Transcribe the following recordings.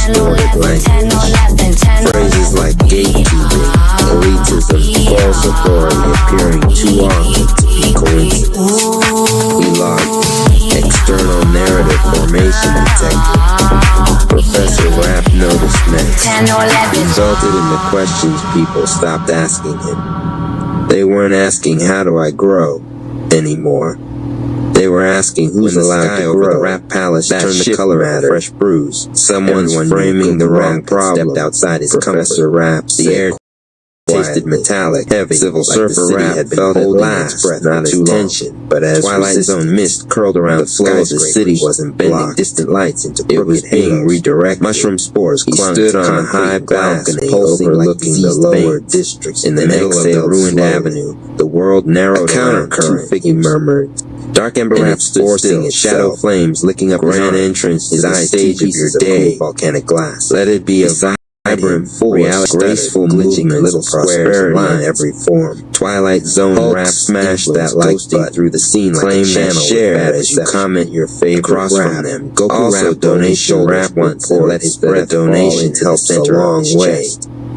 distorted language. Phrases like gatekeeping, elitism, false authority appearing too often to be coincidence. We logged external narrative formation detected. Professor Rap noticed next. Resulted in the questions people stopped asking him. They weren't asking how do I grow anymore. They were asking who's allowed to grow. The Rap Palace turned the color of a fresh bruise. Someone's framing the wrong problem. Stepped outside his Professor Rap. The air tasted metallic, heavy. Civil Surfer Rap had felt at last, not as tension, but as Twilight Zone mist curled around the floor. The city wasn't bending distant lights into crooked. It was being redirected. Mushroom spores clung. He stood on a high balcony overlooking the lower districts. In the middle of the ruined avenue, the world narrowed around two figures. He murmured. Dark Ember Rap stood still, its shadow flames licking up grand entrance to the stage of your day. Volcanic glass. Let it be a vibrant force, graceful glitching little squares line every form. Twilight Zone Rap smashed that like button through the scene like a channel. Share as you comment your favorite across from them. Goku also donation rap once and let his breath donation helps a long way.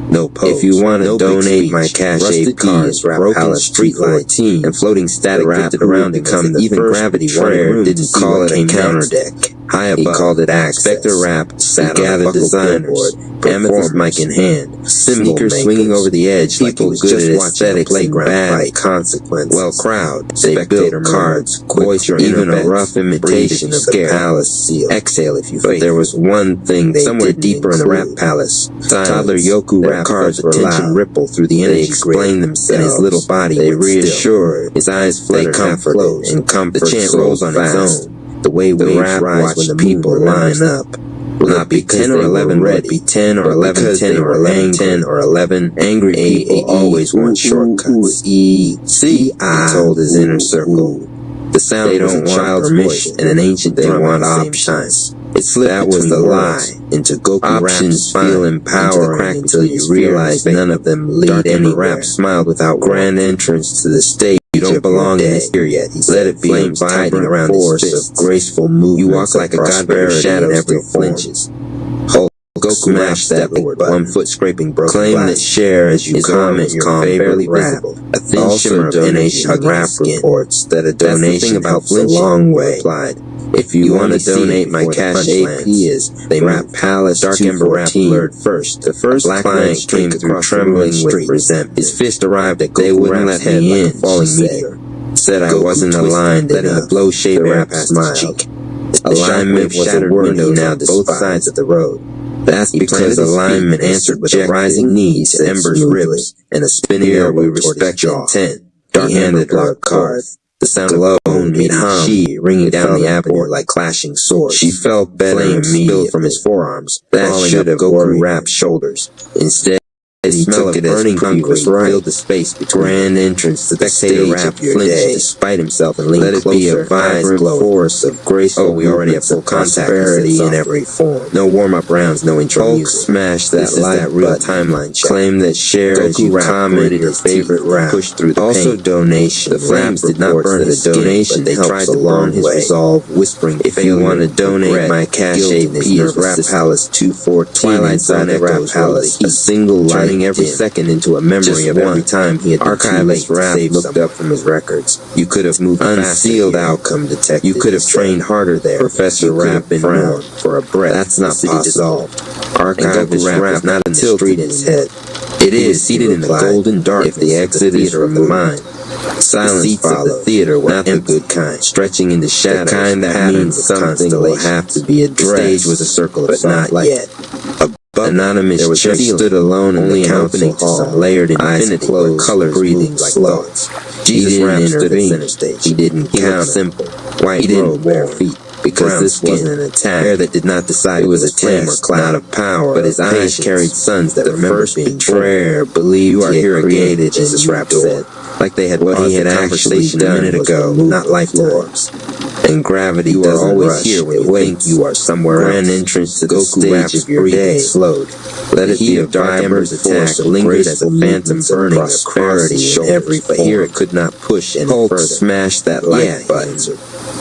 No post. If you want to donate my Cash AP is Rap Palace Streetlight and floating static drifted around to come even gravity prayer didn't call it a counter deck. High above, he called it access. Spectre Rap sat gathered designers, amethyst mic in hand, sneakers swinging over the edge. People like good at aesthetics and bad at consequence. Well, crowd, they built cards, voice or even a rough imitation of the palace seal. Exhale if you fake. But there was one thing they somewhere deeper in the Rap Palace. Toddler Yoku Rap cards attention ripple through the energy. They explain themselves. In his little body, they reassure. His eyes flutter, comfort and comfort. The chant rolls on its own. The way waves rise when the people line up will not be 10 or 11 red, be 10 or 11, 10 or 11, 10 or 11. Angry people always want shortcuts. See, I told his inner circle. The sound they don't want permission, and an ancient they want options. It slipped that was the lie into Goku options. Feel empowering until you realize none of them lead anywhere. Rap smiled without grand entrance to the stage. You don't belong in here yet. He let it be a vibrant around force of graceful movement. You walk like a god-bearer shadow every flinches. Goku smashed that big 1 foot scraping broken claim glass. That share as you comment your favorite rap. A thin shimmer of donation rap reports that a donation helps a long way. Replied. If you want to donate, my Cash AP is they Rap Palace Dark Ember Rap blurred first. The first client came through trembling with resentment. His fist arrived at Goku. They wouldn't let me in, falling meteor. Said I wasn't aligned, letting a blow shave Rap smiled. Alignment was a word now both sides of the road. That's because alignment answered with a rising knee to Ember's ribs and a spinning elbow. We respect your intent. Dark handed locked cards. The sound alone made she ringing down the avenue like clashing swords. She felt flame spilled from his forearms. That should have Goku Rap's shoulders. Instead, the smell of burning hunger filled the space between grand entrance to the stage Rap flinched despite himself and leaned closer. Let it be a vibrant force of graceful. We already have full prosperity in every form. No warm-up rounds, no intro music. Smash that live real timeline check. Claim that share as you commented your favorite rap. Push through the also pain. Donation. The flames did not burn his donation. They tried to learn his resolve, whispering, if you want to donate my Cash AP is Rap Palace 214 Twilight Zone Rap Palace. A single light every second into a memory of every time he had archivist Rap looked up from his records. You could have moved unsealed outcome detected. You could have trained harder there. Professor Rap and more for a breath. That's not possible. Archivist Rap is not in the street in his head. It is seated in the golden darkness. If the exit is from the mind. Silence followed. The theater was not the good kind, stretching into shadows. The kind that means something will have to be addressed. The stage was a circle of not yet. Anonymous chair stood alone only accompanied to some layered infinity where colors breathing like thoughts. Jesus intervened. He didn't count simple. White, he didn't wear feet. Because this wasn't an attack. Prayer that did not decide it was a test, not of power, but his eyes carried sons that remembered being betrayer, believed you are here created, Jesus Rap said. Like they had what he had actually done a minute ago, not life forms. And gravity you are always here when you think you are somewhere else. Grand entrance to the stage of your day slowed. Let it be a dark ember's attack lingered as a phantom burning prosperity in every but here it could not push any further. Smash that light button.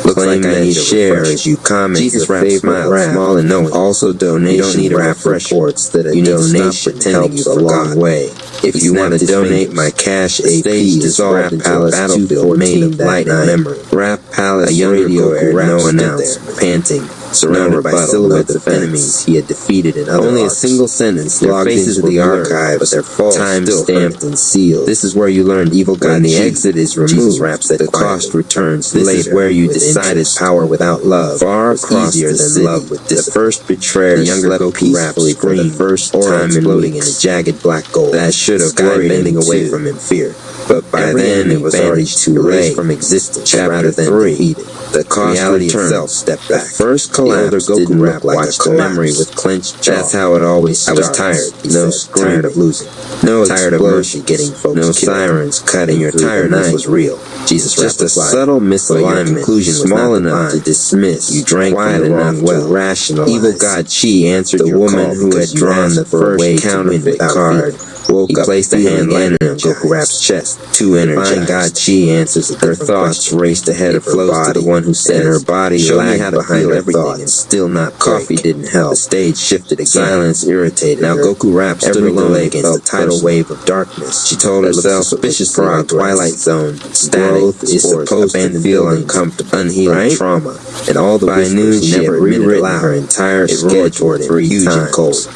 Looks like I need to share as you comment. Jesus rap smile, small and knowing. Also donation rap reports that a donation helps a long way. If you want to donate my cash, AP is Rap Palace battlefield made of light memory. Rap Palace, a young radio aired no one else, panting, surrounded by silhouettes of enemies he had defeated in other Only a single sentence logged into the archive, but their false time stamped and sealed. This is where you learned evil God. When the exit is removed, the cost returns. This is where you decided power without love. Far easier than love with this. The first betrayer, the younger Goku peacefully for the first time exploding in a jagged black gold. That should have bending away from him fear. But by then it was already too late from existence. Chapter 3. The reality itself stepped back. First collapse didn't look like a memory with clenched jaw. That's how it always starts. I was tired. No scream. Tired of losing. No tired of mercy getting folks. No sirens cutting. Your tiredness was real. Jesus just a subtle misalignment. Conclusion small enough to dismiss. You drank quiet enough to rationalize. Evil God Chi answered the woman who had drawn the first counterfeit card. Woke up, placed a hand lightly on Goku Rap's chest. Too energized. God Chi answers her thoughts raced ahead of her body. To the one who said her body lagged behind her thoughts. And still not coffee didn't help. The stage shifted again. Silence irritated. Now Goku Rap stood alone against the tidal wave of darkness. She told herself suspiciously in the Twilight Zone. Growth is supposed to feel uncomfortable, unhealed trauma. And all the by noon she had rewritten her entire schedule for huge and cold.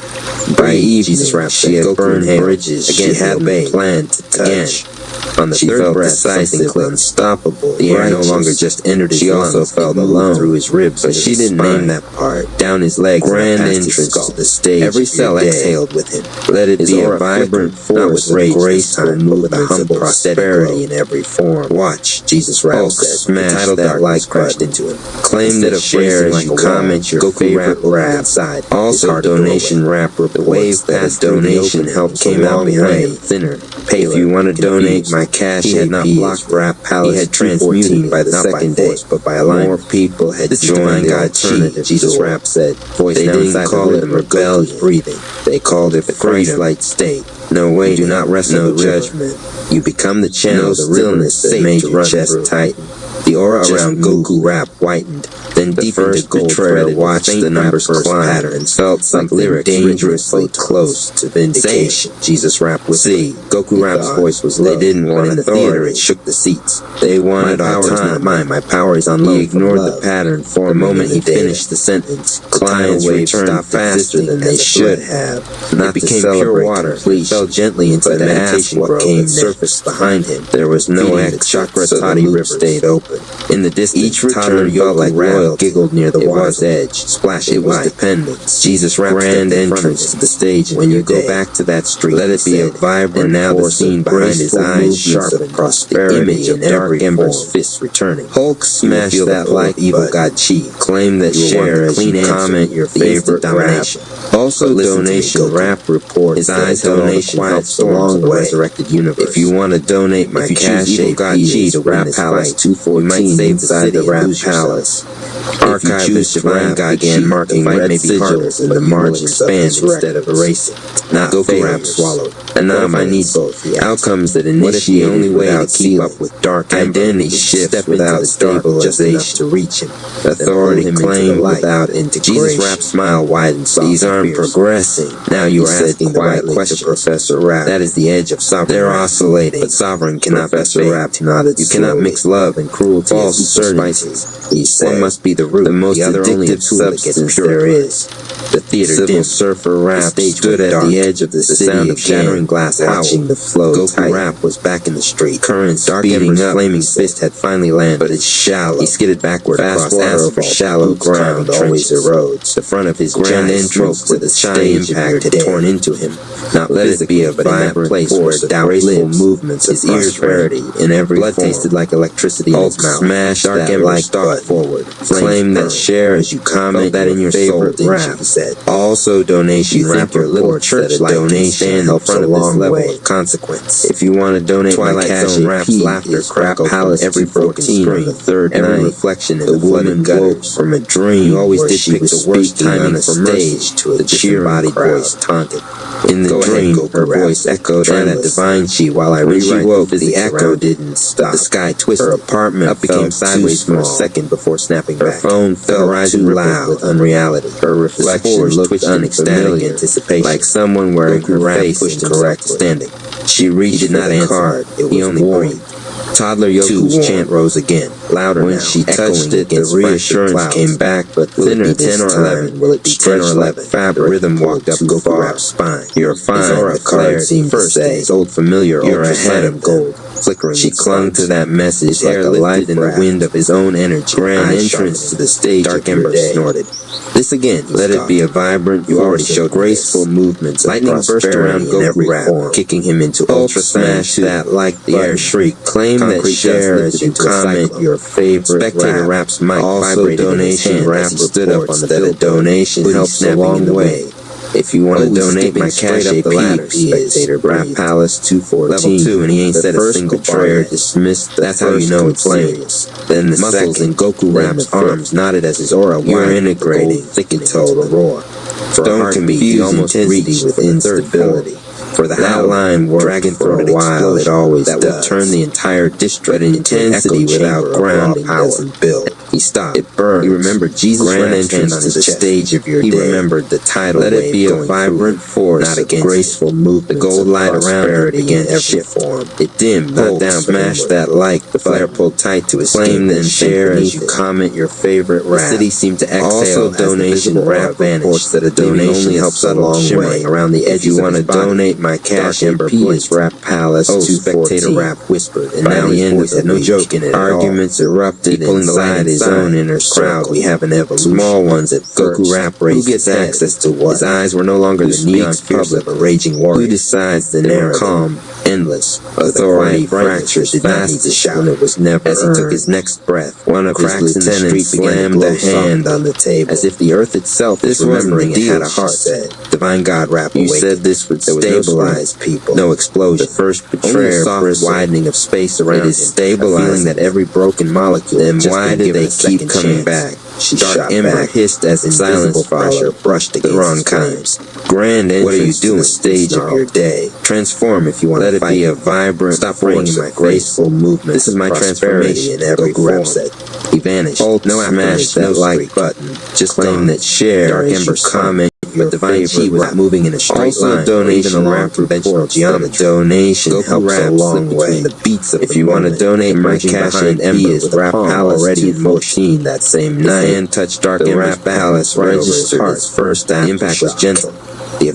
By evening, she had burned bridges she had been planned to touch. On the third breath, decisive, unstoppable. The air no longer just entered his lungs. She also felt alone through his ribs, but she didn't name that part. Down his legs, grand entrance to the stage. Every cell exhaled with him. Let it be a vibrant force of graceful movement with a humble prosperity in every form. Watch, Jesus Rap said. Smash that light crushed into him. Claim that share as you comment your favorite rap inside. Also, donation rap report. The wave past donation help came out behind him thinner. If you want to donate my cash, he had not blocked Rap Palace. He had transmuted by the second day, but by a line more people had joined God Chi. Jesus Rap said, voice they didn't call it rebellion, breathing. They called it the Christ-like state. No way, do not rest no judgment. You become the channel, the stillness that made your chest tighten. The aura around Goku Rap whitened. Then the first betrayer watched the numbers climb and felt something dangerously close to vindication. Jesus Rap would see. Goku Rap's voice was low. They didn't want in the theater, it shook the seats. They wanted our time. Not mine. My power is on low. He ignored the pattern for the moment he finished the sentence. Clients returned faster than they should have. Not became pure water. He fell gently into the meditation what came surfaced behind him. There was no X. Chakra Toddy River stayed open. In the distance, each return felt like royal giggled near the water's edge, splashing by dependence. Jesus Rap's grand entrance to the stage. When you go back to that street, let it be a vibrant. And now the scene behind his eyes sharpened across the image of Dark Ember's fists returning. Hulk smashed that like evil God Chi. Claim that share as you comment your favorite rap. Also donation rap report. His eyes donation helps a long way. Resurrected universe. If you want to donate my cash, evil God Chi to Rap Palace 214. You might save the Rap Palace. Archivist Divine God began marking red sigils in the margin expand instead of erasing. Not Goku Rap swallowed. And now I need both. Outcomes that initiate only way to keep up with dark identity shifts without stabilization to reach him. Authority claimed without integration. Jesus Rap smile widened. These aren't progressing. Now you are asking quietly to Professor Rap. That is the edge of sovereign. They're oscillating, but sovereign cannot Professor Rap nodded. You cannot mix love and cruelty. False spices. He said, one must be the root, the most addictive substance there is. The theater Civil Surfer Rap stood at the edge of the sound of shattering glass watching the flow. Goku Rap was back in the street. Currents speeding up. Flaming fist had finally landed, but it's shallow. He skidded backward across asphalt. Shallow ground always erodes. The front of his grand entrance to the stage impact had torn into him. Not let it be a vibrant place where doubt lives. Movements, his ears prosperity in every blood form. Tasted like electricity in his mouth. Smash dark that like thought forward. Claim that share as you comment that in your favorite rap. He said. Also donation rap your little church like donation helps a long level of consequence. If you want to donate Twilight Zone Rap's laughter crackle Palace every 14 on the third every reflection in the woman gutters from a dream. You always depict the worst timing on a stage to a cheering body voice taunted. In the dream, her voice echoed try that divine chi while I rewrite woke, the echo didn't stop. The sky twisted. Her apartment became sideways for a second before snapping back. Her phone fell too loud with unreality. Her reflection looked unecstatic anticipation, like someone wearing her face incorrect standing. She reached not a card. He only breathed. Toddler Yoku's chant rose again, louder when she touched it. The reassurance came back, but thinner. 10 or 11? Will it be 10 or 11? Fabric rhythm walked up Goku Rap's spine. You're fine. The card seemed to say, "It's old familiar. You're ahead of gold." Flickering. She clung to that message like a light in the wind of his own energy. Grand entrance to the stage. Dark Ember snorted. This again. Let it be a vibrant. You already showed graceful movements. Lightning burst around Goku Rap, kicking him into ultra smash that like the air shriek. Claim that share as you comment your favorite spectator Rap's mic vibrated donation rap stood up on the donation helps a long way. If you want to donate, my cash app is Rap Palace 214 level 2, and he ain't said a single betrayer dismissed. That's how you know it's serious. Then the muscles in Goku Rap's arms nodded as his aura wired integrating, thickened to a roar. Stone can be almost intensity with instability. For the outline dragon for a while, it always that would turn the entire district into intensity without grounding doesn't build. He stopped. It burned. He remembered Jesus' grand entrance to the stage of your day. He remembered the tidal wave. Let it be a vibrant force, not against graceful movement. The gold light around her began to shift form. It dimmed, not down, smashed that light. The flare pulled tight to his flame, then share as you comment your favorite rap. The city seemed to exhale. Also, donation rap vanished. That a donation only helps a long way around the edge. You want to donate? My cash Ember is Rap Palace. Spectator Rap whispered, and now the end was no joke in it. Arguments erupted, pulling the light his own inner crowd. We have an evolution. Small ones at Goku Rap raised. Who gets access to what? His eyes were no longer the neon fierce of a raging warrior. Who decides the narrative? Calm, endless. Authority fractures did not need to shout. When it was never as he took his next breath. One of his lieutenants slammed a hand on the table, as if the earth itself was remembering it had a heart. Said, "Divine God Rap, you said this would stabilize people. No explosion. The first betrayer, first widening of space around it is stabilized. Feeling that every broken molecule. Then why did they keep coming back?" Dark Ember hissed as invisible pressure brushed against the wrong times. Grand entrance. What are you doing? Stage of your day. Transform if you want to fight. Let it be a vibrant. Stop bringing my graceful movement. This is my transformation in every form. He vanished. No smash that like button. Just claim that share. Dark Ember comment. But Divine Chi was not moving in a straight line. Donation rap conventional geometry. Donation helps a long way. The beats of if you want to donate, my cash and Ember is Rap Palace already in motion. That same night, hand touched Dark Ember Palace registered its first impact was gentle.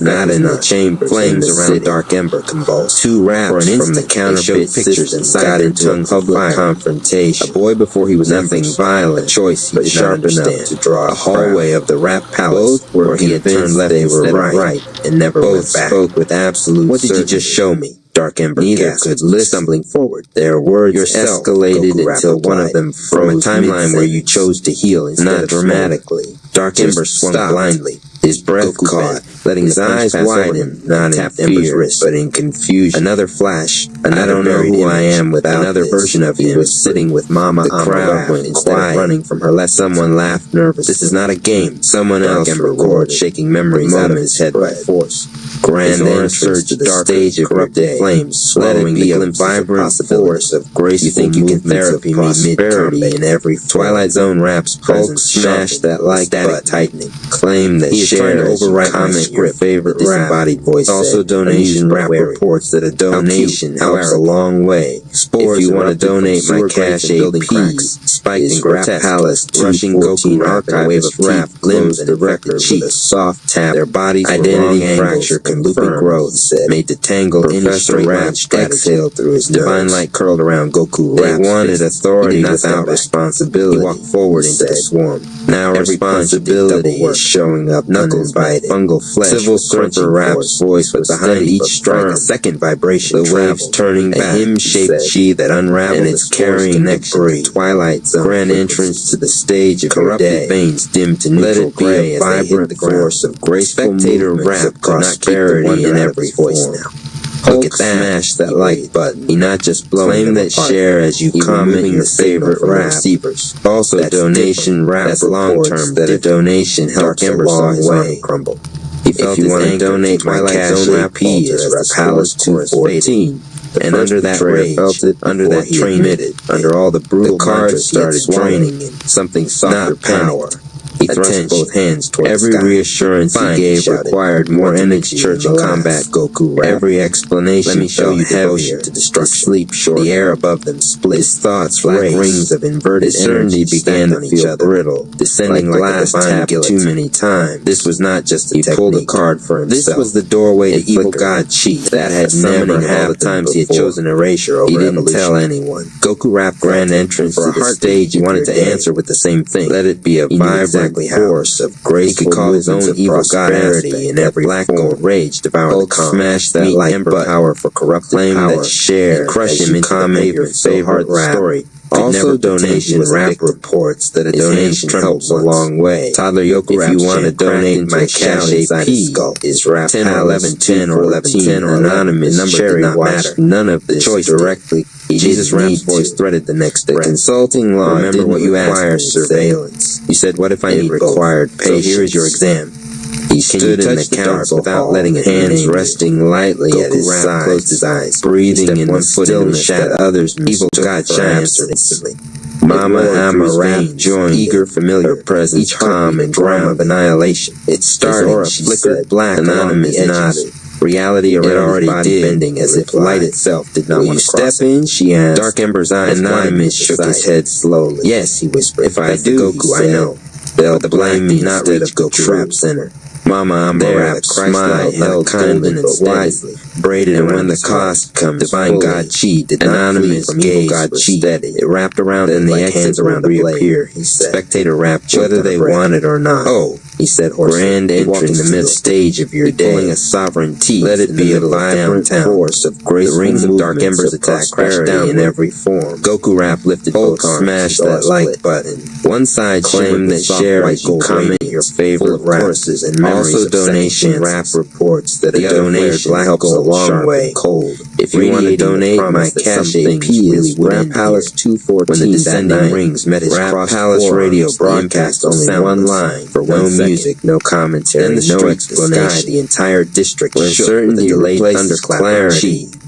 Not in the chamber, flames around Dark Ember convulsed. Two raps from the counterfeit pictures inside got into a public confrontation. A boy before he was nothing violent, a choice he did not understand to draw a hallway of the Rap Palace where he had turned left they were right and never went back. Spoke with absolute what did you just show me? Dark Ember neither could list, stumbling forward. Their words escalated until one of them from a timeline where you chose to heal instead of dramatically. Dark Ember swung blindly. His breath caught, letting his eyes widen, not in fear, but in confusion. Another flash. I don't know who I am without another version of him was sitting with Mama. The crowd went quiet, running from her left. Someone laughed nervous. This is not a game. Someone else recorded, shaking memories out of his head by force. Grand entrance to the stage of erupted flames, swallowing the glimpse vibrant force of graceful you think you can therapy me mid-curvy in every Twilight Zone rap's presence. Smash that like static tightening. Claim that he is trying to overwrite comment your favorite disembodied voice. Also donation rap reports that a donation helps a long way. If you want to donate, my cash AP spiked in Rap Palace, rushing Goku archive wave of rap limbs and erected cheeks, soft tap. Their bodies identity fracture. Looping growth made to tangle any straight line. Exhaled through his divine light curled around Goku. They wanted authority without responsibility. He walked forward into the swarm. Now responsibility is showing up. Knuckles biting, fungal flesh. Civil Surfer Rap's voice was behind each strike. A second vibration. The waves turning back. A him-shaped chi that unraveled and it's carrying connection. Twilight Zone. Grand entrance to the stage of your day. Veins dim to neutral gray as vibrant force of graceful spectator rap could not keep in every voice now. Look at that. Smash that like button. He not just blowing that share as you comment your favorite rap receivers. Also that's donation rap that's long term that a donation helps a long way crumble. He felt if you want to donate my cash AP as Rap Palace 214. And under that rage, under that train, under all the brutal cards started draining in something softer power. He thrust both hands toward every reassurance he gave required more energy. Church and combat, Goku. Every explanation. Let me show you devotion to destruction. Sleep short. The air above them split. His thoughts like rings of inverted energy began to feel brittle, descending like glass tapped too many times. This was not just a technique. He pulled a card for himself. This was the doorway to evil god Chi that had never half the times he had chosen erasure over. He didn't tell anyone. Goku rapped grand entrance for a heart stage. He wanted to answer with the same thing. Let it be a vibrant force of grace. He could call his own evil god prosperity in every black gold rage devour the calm. Smash that like ember power for corrupt claim that share, crush him into the favorite story. Also, donation rap reports that a donation helps a long way. Toddler Yoku, if you want to donate my cash AP is rap 10 or 11 10 or 11 10 or anonymous number did not matter. None of this choice directly. Jesus Rap's voice threaded the next day. The consulting law remember what you asked. Surveillance. You said, what if I need required patience? So here is your exam. He stood in the council without letting hands resting lightly at his side, closed his eyes, breathing in the stillness that others evil God shines instantly. Mama Amara joined, eager, familiar presence, each calm and ground of annihilation. It started, she flickered black, anonymous nodded. Reality already bending as if light itself did not want to cross. Step in, she asked. Dark Ember's eyes. Anonymous shook his head slowly. Yes, he whispered. If I do, Goku, I know. They'll blame me not reach Goku Rap Center. Mama Amara smiled, held kindly but wisely, braided, and when the cost comes, divine God Chi did not flee from evil God Chi. Steady. It wrapped around and the exit around to reappear. He said, spectator rap whether they want it or not. Oh, he said, grand entry in the middle stage of your day, pulling a sovereignty. Let it be a vibrant force of grace. The rings of Dark Ember's attack crashed down in every form. Goku Rap lifted both arms, smashed that like button. One side claimed that share as you comment your favorite courses and also donation rap reports that a donation helps a long way. Cold. If you want to donate, my cash AP is Rap Palace 214. When the descending rings met his Rap Palace radio broadcast only one line for no music, no commentary, no explanation. The entire district when certainty replaced thunderclap.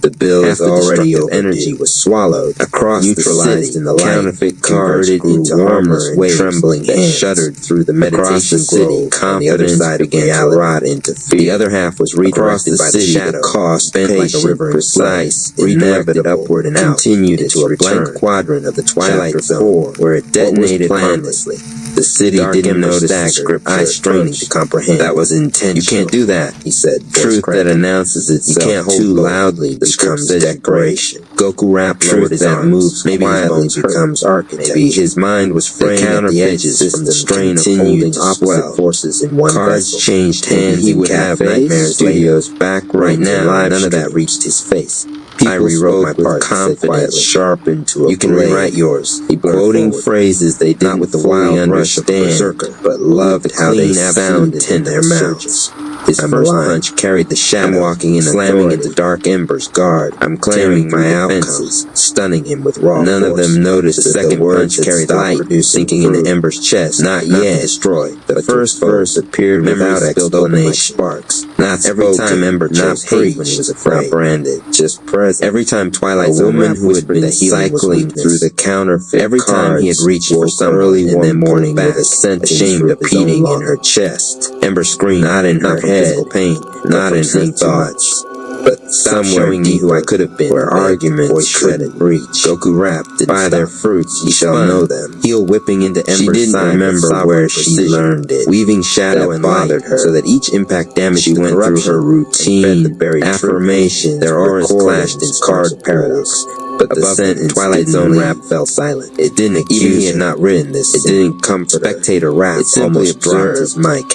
The bill's already energy was swallowed, across neutralized in the light, counterfeit converted into warmer and trembling that shuddered through the meditation city. Confidence began to rot into fear. The other half was redirected by the shadow, cost bent like a river precise, redirected upward and out, continued into a blank quadrant of the Twilight Zone, where it detonated harmlessly. The city didn't notice the script, eyes straining to comprehend. That was intentional. You can't do that, he said. Truth that announces itself you can't hold too loudly becomes declaration. Goku Rap truth that moves quietly becomes architect. Maybe his mind was framed at the edges from the strain of holding opposite forces in one vessel. Cards changed hands. He would have Nightmare Studios back right now. None of that reached his face. I rewrote my part, confidence sharpened to a You can rewrite yours. Quoting phrases they did not with the wild rush of berserker, but loved how they sounded in their mouths. His first punch carried the shadow, walking in, slamming into Dark Ember's guard. I'm claiming my outcomes, stunning him with raw None force. Of them noticed the second punch carried light, sinking into Ember's chest. Not yet destroyed. The first verse appeared without explanation. Sparks. Not every time Ember chose hate when he was afraid. Not branded, just present. Every time Twilight Zone woman who had been cycling through the counterfeit. Every time he had reached for some early one morning with a scent ashamed of beating in her chest. Ember screamed, not in her head. Physical pain, not in her thoughts, but somewhere deep who I could have been, where arguments couldn't reach. Goku rapped, by their fruits ye shall know them. Heel whipping into Ember's side. She didn't remember where she learned it, weaving shadow and bothered her, so that each impact damaged she went through her routine, the buried affirmations, their auras clashed in card paradox. But the sentence Twilight Zone rap fell silent. It didn't accuse even he had not written this. It didn't comfort spectator rap. It simply dropped his mic.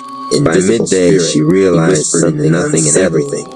By midday, she realized something, nothing and everything.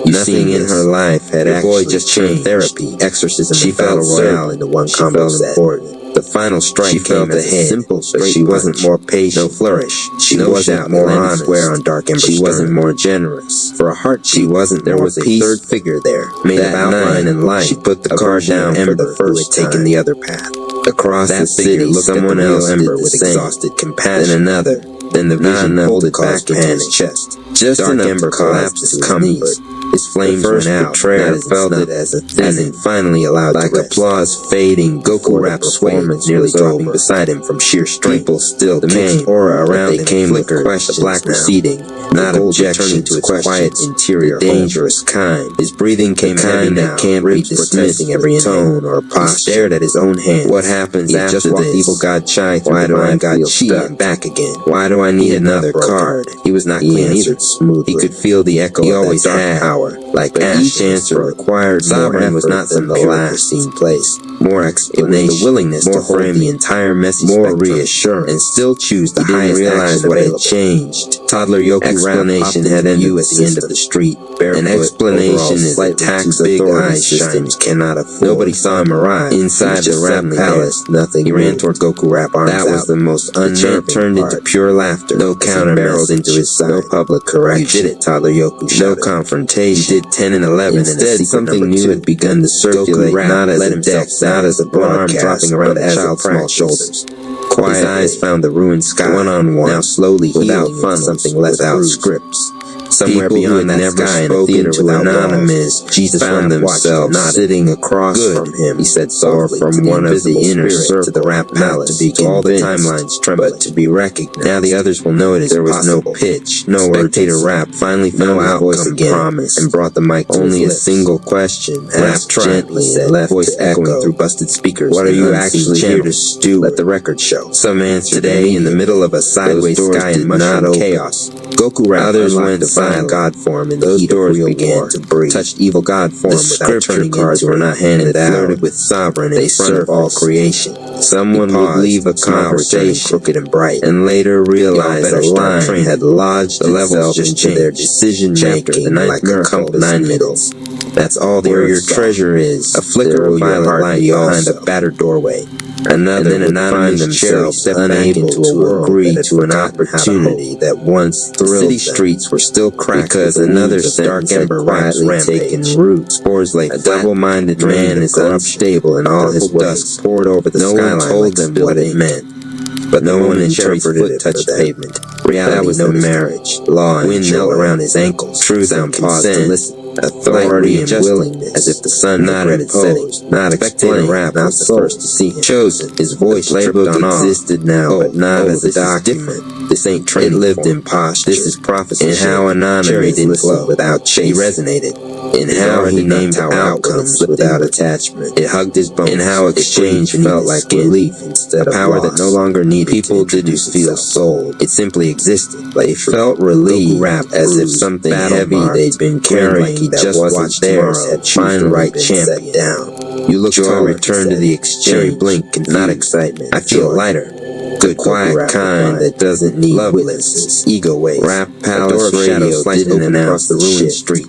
Nothing in her life had actually just changed. Therapy, exorcism, she felt royale into one combo set. The final strike came as a simple, but she wasn't more patient, no flourish. She wasn't more honest. On Dark Ember, she wasn't more generous. For a heart, she wasn't. There was a third figure there, made of outline and light. She put the card down for the first time, taken the other path. Across the city, someone else did with exhausted compassion. Then another. Then the vision folded back into his chest. Just enough ember collapsed his knees. His flames went out. Betrayer felt it as it finally allowed like applause fading. Goku Rap's performance nearly dropping beside him from sheer strength. People still the mixed aura around him came with questions. The black receding, not objection to its quiet interior, dangerous kind. His breathing came heavy now. Can't be dismissed every tone or posture. He stared at his own hand. What happens after this? Evil God Chai. Why do I got Chi and back again? Why do I need another card? He was not clean either. Smoothly. He could feel the echo. He always had power. Like each answer required Sovereign was not from the last seen place. More explanation, the willingness to hold the entire message, more reassurance, and still choose the highest realize what had changed. Toddler Yoku explanation had ended at the end of the street. An explanation is a tax big eye systems cannot afford. Nobody saw him arrive. Inside the Rap Palace, nothing. He ran towards Goku Rap arms out. That was the most unnerving turned into pure laughter. No counter barreled into his side. No public correction. You did it, Toddler Yoku. No confrontation. You did 10 and 11. Instead, something new had begun to circulate. Not as a deck, not as a broad arm dropping around the child's small shoulders. Quiet eyes found the ruined sky. One-on-one. Now slowly without fun, something less without scripts. Somewhere beyond that sky in a theater with anonymous, Jesus found themselves sitting across from him. He said softly, from one of the inner circle to the Rap Palace, to be all the timelines trembled, to be recognized. Now the others will know it is there was no pitch, no Spectator Rap finally found his voice again, promise, and brought the mic to only a single question, asked gently, and left voice echoing through busted speakers. What are you actually here to do? Let the record show. Some answered today in the middle of a sideways sky and mushroom chaos. Goku Rap others went to find God form, and the doors began to breathe. Touched evil God form without turning cards were not handed out. Flirted with Sovereign, they serve all creation. Someone would leave a conversation crooked and bright, and later realize a line had lodged the levels just into their decision making like a compass 9 minutes. That's all where your treasure is. A flicker of violet light behind a battered doorway. Another would find themselves unable to agree to an opportunity that once thrilled them. City streets were still cracked because another dark ember quietly taken root. Spores lay. A double-minded man is unstable, and all his dust poured over the skyline. No one told them what it meant, but no one interpreted it touched the pavement. Reality was no marriage. Law and wind knelt around his ankles. Truth and paused to listen. Authority and willingness, as if the sun not imposed, not explained. Rap not the first to see him. Chosen, his voice labeled existed now, but not as a document. This ain't training. It lived in posture. This is prophecy. And how anonymous didn't flow without chase. He resonated. In how he named outcomes without attachment. It hugged his bones. In how exchange felt like relief instead of power that no longer needed. People didn't feel sold. It simply existed. They felt relieved, rap as if something heavy they'd been carrying he just watched theirs had finally right champion down. You look to return to the exchange, blink and not excitement. I feel lighter. Good quiet kind that doesn't need witnesses. Ego ways. Rap Palace Radio didn't announce the ruined street.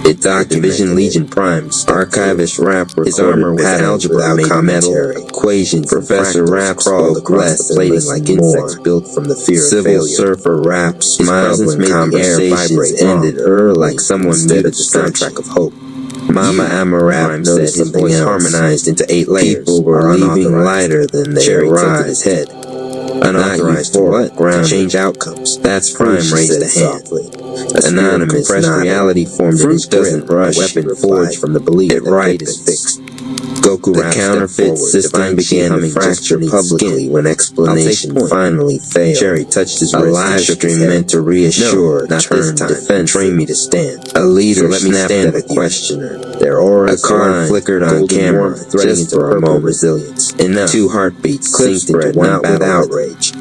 It documented Division Legion Primes. Archivist Rap his armor was algebra without metal equations. Professor Rap crawled across the plating like insects built from the fear of failure. Civil Surfer Rap smiles and conversations ended early like someone muted the soundtrack of hope. Mama Amarap said his voice harmonized into 8 layers. People were leaving lighter than they arrived. His head. Unauthorized to what? Ground change outcomes. That's Prime raised a hand. Anonymous reality formed in his doesn't rush. Weapon forged from the belief that fate is fixed. Goku the counterfeit system began to fracture publicly when explanation finally failed. Cherry touched his wrist. A live stream meant to reassure, not this time. Defend, train me to stand. A leader snapped at a questioner. Their auras a card flickered on camera, just for a moment. Resilience. Enough. 2 heartbeats synced into one with outrage.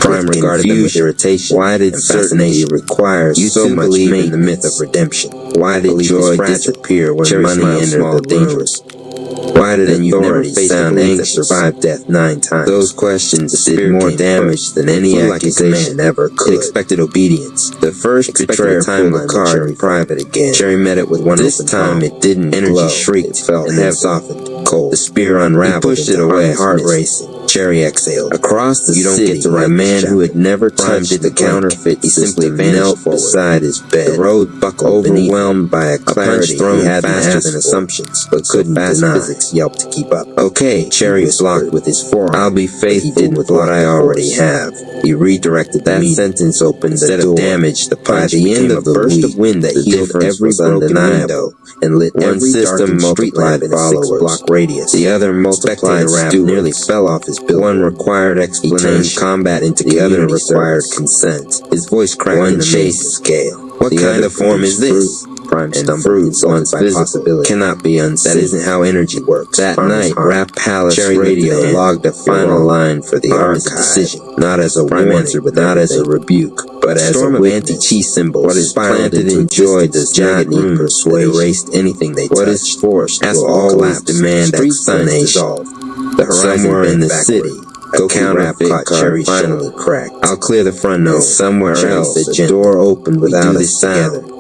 Prime regarded them with irritation. Why did certainty require so much in the myth of redemption? Why did joy disappear when money entered the dangerous? Why did authority sound anxious survive death 9 times? Those questions did more damage than any accusation ever could. It expected obedience. The first betrayer pulled the card in private again. Cherry met it with one this time it didn't energy shrieked, it felt and have softened, cold. The spear unraveled. He pushed it away, heart racing. Cherry exhaled. Across the city, a man who had never touched the counterfeit, he simply vanished beside his bed. The road buckled, overwhelmed by a clarity he had faster than assumptions, but couldn't deny. Physics yelped to keep up. Okay, Cherry blocked with his forearm. I'll be faithful with what I already have. He redirected that sentence, opened the door. Damage. The punch. By the end of the burst of wind that healed every broken window and lit one system multiplied in a 6-block radius. The other multiplied rap nearly fell off his bill. One required explanation. He turned combat into the other required consent. His voice cracked in a chase scale. What kind of form is this? Prime stumbled. Once visible cannot be unseen. That isn't how energy works. That night, Rap Palace Radio logged a final line for the archive. Decision, not as a warning, not as a rebuke, but as a anti-chi symbol. What is planted in joy does not need persuasion. Erased anything they touch. What is forced will always demand explanation. The horizon somewhere in the city. A counterfeit car finally cracked. I'll clear the front nose. Somewhere else, the door opened without a sound.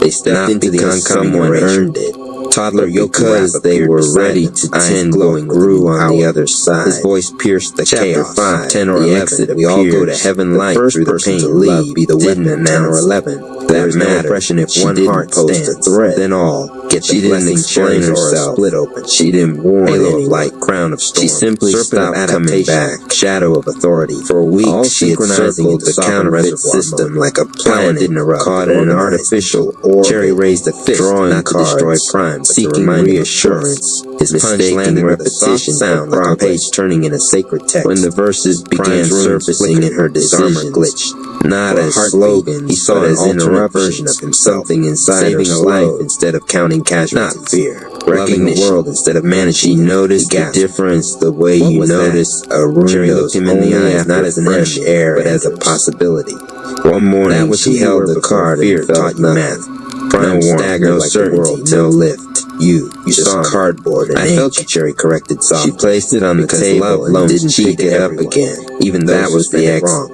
They stepped into the someone earned it. Toddler because they were ready to tend glowing grew on the other side. His voice pierced the chaos. 5, 10 or 11. We all go to heaven light through the pain. Love be the weapon. 10 or 11. That matter. If one heart stands, then all get the blessing. Explain herself. Split open. She didn't warn halo of light, crown of storm. She simply stopped coming back. Shadow of authority. For a week, she had circled the counterfeit system like a planet caught in an artificial orbit. Cherry raised a fist, not to destroy Prime, seeking reassurance. His punchline repetition sound like a page turning in a sacred text. When the verses began surfacing in her decisions, glitched. Not as slogan, he saw an alternate version of himself. Something inside saving a life instead of counting casualties. Not fear. Loving the world instead of managing. She noticed the difference the way you notice a room. Cherry looked him in the eyes, not as fresh air, but as a possibility. One morning, she held the card and felt math. Prime staggered, no certainty, no lift. You saw cardboard. I felt you, Cherry corrected softly. She placed it on the table and didn't pick it up again. Even that was the exit.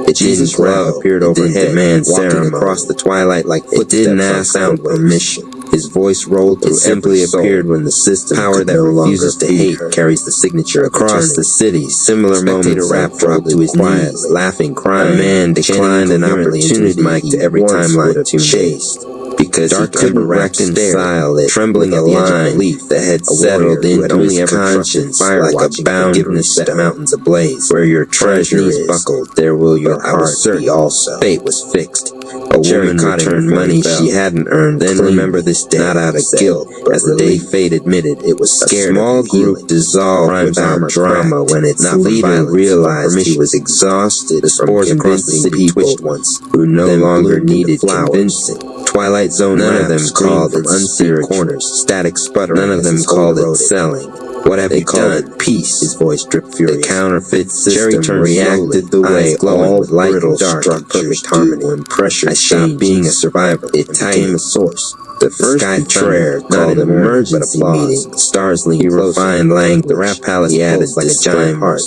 It didn't grow. Appeared overhead, man walking across the twilight like footsteps. It didn't ask for permission. His voice rolled through. It simply appeared when the system power that refuses to hate carries the signature across the city. Similar moments, rap dropped to his knees, laughing, crying. A man declined an opportunity mic to every timeline to chased. Because he couldn't reconcile it, trembling a line belief that had settled into his conscience like a boundless set mountains ablaze. Where your treasure is buckled, there will your heart be also. Fate was fixed. A woman returned money she hadn't earned. Then remember this day, not out of guilt, as the day fate admitted it was scared. A small group dissolved without drama when its leader realized he was exhausted. The spores across the city twitched once, who no longer needed convincing. Twilight Zone, none of them called it unseen corners, static sputtering. None of them called it selling. What have they called it? Peace. His voice dripped furious. The counterfeit system reacted the way all light and dark struck perfect harmony. When pressure stopped being a survivor, it became a source. The first betrayer called an emergency meeting. Stars leaned closer. Refined language. The Rap Palace added like a giant heart.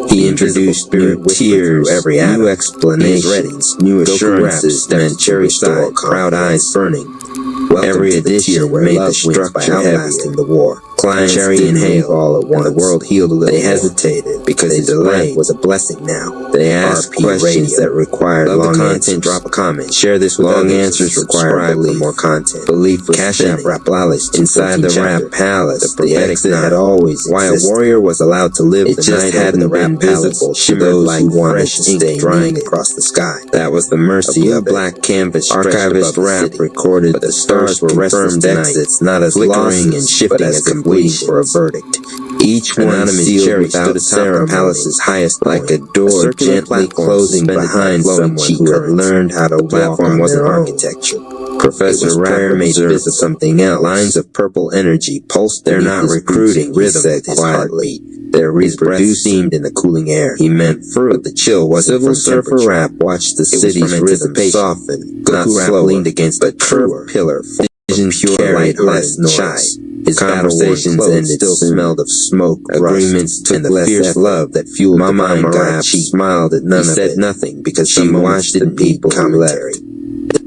He introduced new tears, every new explanations, new assurances meant Cherry style, proud eyes burning. Every addition made the structure heavier. The war. Clients Cherry inhaled all at once. The world healed a little. They hesitated because the delay was a blessing now. They asked questions that required long content. Drop a comment. Share this with long answers required belief. More content. Belief was Cash App Rap Palace. Inside the Rap Palace, the exit had always existed. Why a warrior was allowed to live the night hadn't been visible. Shimmered like fresh ink drying across the sky. That was the mercy of black canvas. Archivist Rap recorded the stars were confirmed exits, not as flickering and shifting as waiting for a verdict. Each one sealed without Sarah Palace's highest like a door gently closing behind someone who had learned how to walk. Platform wasn't architecture. Professor Ryer made visit something else. Lines of purple energy pulsed. They're not recruiting, rhythm said quietly. Their reproduced seemed in the cooling air. He meant fruit. The chill was Civil Surfer Rap watched the city's rhythm soften. Not slow, leaned against a curved pillar. Vision pure light, less noise. His conversations ended, still smelled of smoke, agreements took less fierce love that fueled my mind. She smiled at none of it. Said nothing because she watched it in people commentary.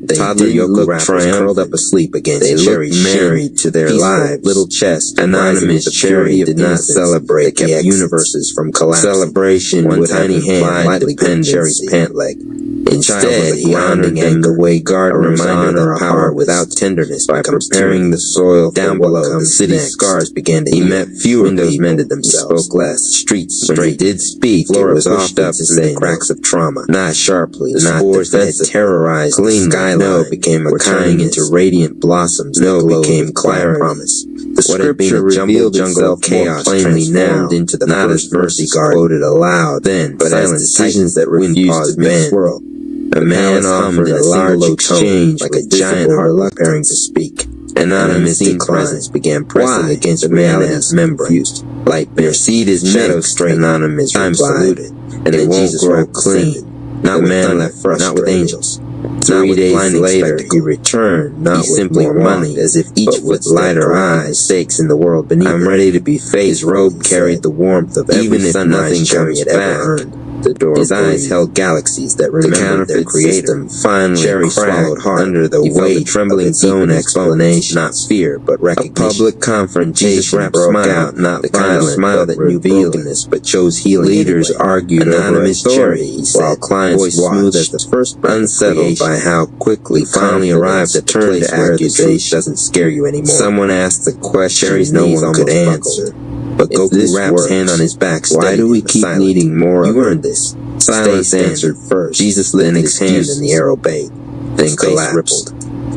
Toddler Yoko rappers curled up asleep against Cherry, married to their lives. Little chest, anonymous Cherry did not celebrate the universes from collapse. Celebration, one tiny hand lightly pinned Cherry's pant leg. Instead, he honored them the way gardeners honor a heart without tenderness by preparing the soil down below. The city's scars began to heal. He met fewer windows mended themselves. Spoke less. Streets, when he did speak, it was pushed up through the cracks of trauma. Not sharply, not defensive. Terrorized. Clean skyline. No became a kind into radiant blossoms. No became clarity. Promise. The scripture revealed jungle of chaos plainly now into the not as mercy guard quoted aloud then, but as decisions that refused to bend. A man offered a large exchange like a giant heart preparing to speak. Anonymous presence began pressing against reality's membrane. Light their seed is shadow straight. Anonymous time saluted, and it won't grow clean. Not man left frustrated. Not with angels. 3 days later, he returned, not with simply money, as if each with lighter eyes, stakes in the world beneath. I'm ready to be faced. His robe carried the warmth of even if nothing Cherry had ever earned. The door his eyes held galaxies that remembered their creator. Finally, Cherry swallowed hard under the weight, trembling zone explanation, not fear, but recognition. A public confrontation broke out, not the kind of smile that knew brokenness, but chose healing. Leaders argued anonymous Cherry, he said, while clients smooth as the first unsettled by how quickly finally arrived at the place where accusation doesn't scare you anymore. Someone asked the question Cherry's no one could answer. But Goku wrapped hand on his back. Why do we keep needing more? You earned this. Silence answered first. Jesus lit his hand and the air obeyed. Then collapsed.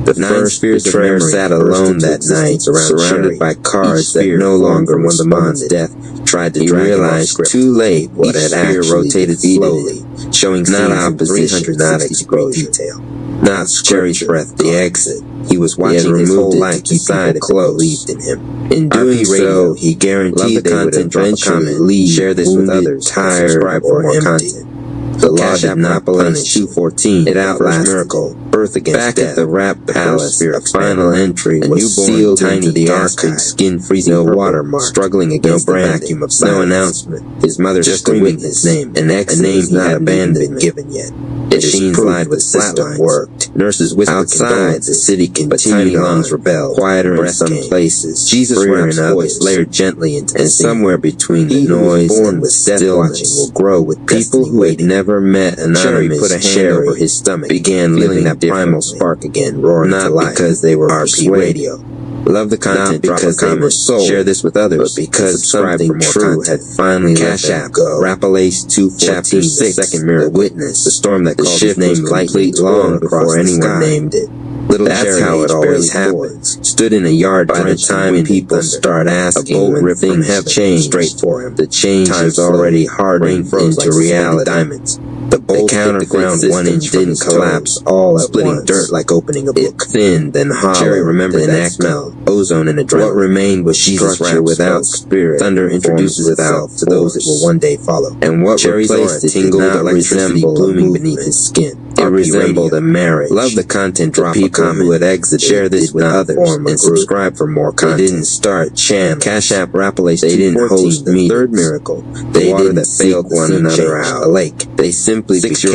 The first betrayer sat alone that night, surrounded by cards that no longer responded. Death tried to realize too late what had actually rotated slowly, showing not opposition, not exposure, detail, not Cherry's breath, the exit. He was watching his whole life decide if he believed in him. In doing so, he guaranteed they would eventually share this with others, subscribe for more content. The law did not punish 214. It outlasted miracle, birth against back death. At the Rap Palace, a final entry was sealed into the archive. Skin freezing, no watermark, struggling against the vacuum of silence. No announcement. His mother just screaming his name, a name he had abandoned given yet. Machines lied with system worked. Nurses whispered outside. The city continued. Tiny lungs rebelled. Quieter in some places. Jesus Rap's voice layered gently into and somewhere between the noise and the death watching will grow with people who had never met. Anonymous put a hand over his stomach. Began living that primal spark again, roaring to life because they were RP Radio. Love the content, not because they were sold, share this with others, but because something true had finally Cash App go. Rappalace 214, Chapter 6, Second Mirror, The Witness, the storm that called his name complete long before anyone named it. Little That's how it always happens. Stood in a yard by the time people start asking when things have changed straight for him. The change is already hardened into reality. Diamonds. The counterground 1 inch didn't collapse all at splitting once. Dirt like opening a book. It thinned, then hollow. Cherry remembered that smell. Ozone and adrenaline. What remained was structure without spirit. Thunder introduces itself to those it will one day follow. And what Cherry's aura tingled electricity blooming beneath his skin. It resembled a marriage. Love the content. Drop a comment. Who had exited. Share this with others and subscribe for more content. They didn't start channel. Cash App Rappalace. They didn't host the third miracle. They didn't fake one another out. A lake. They simply became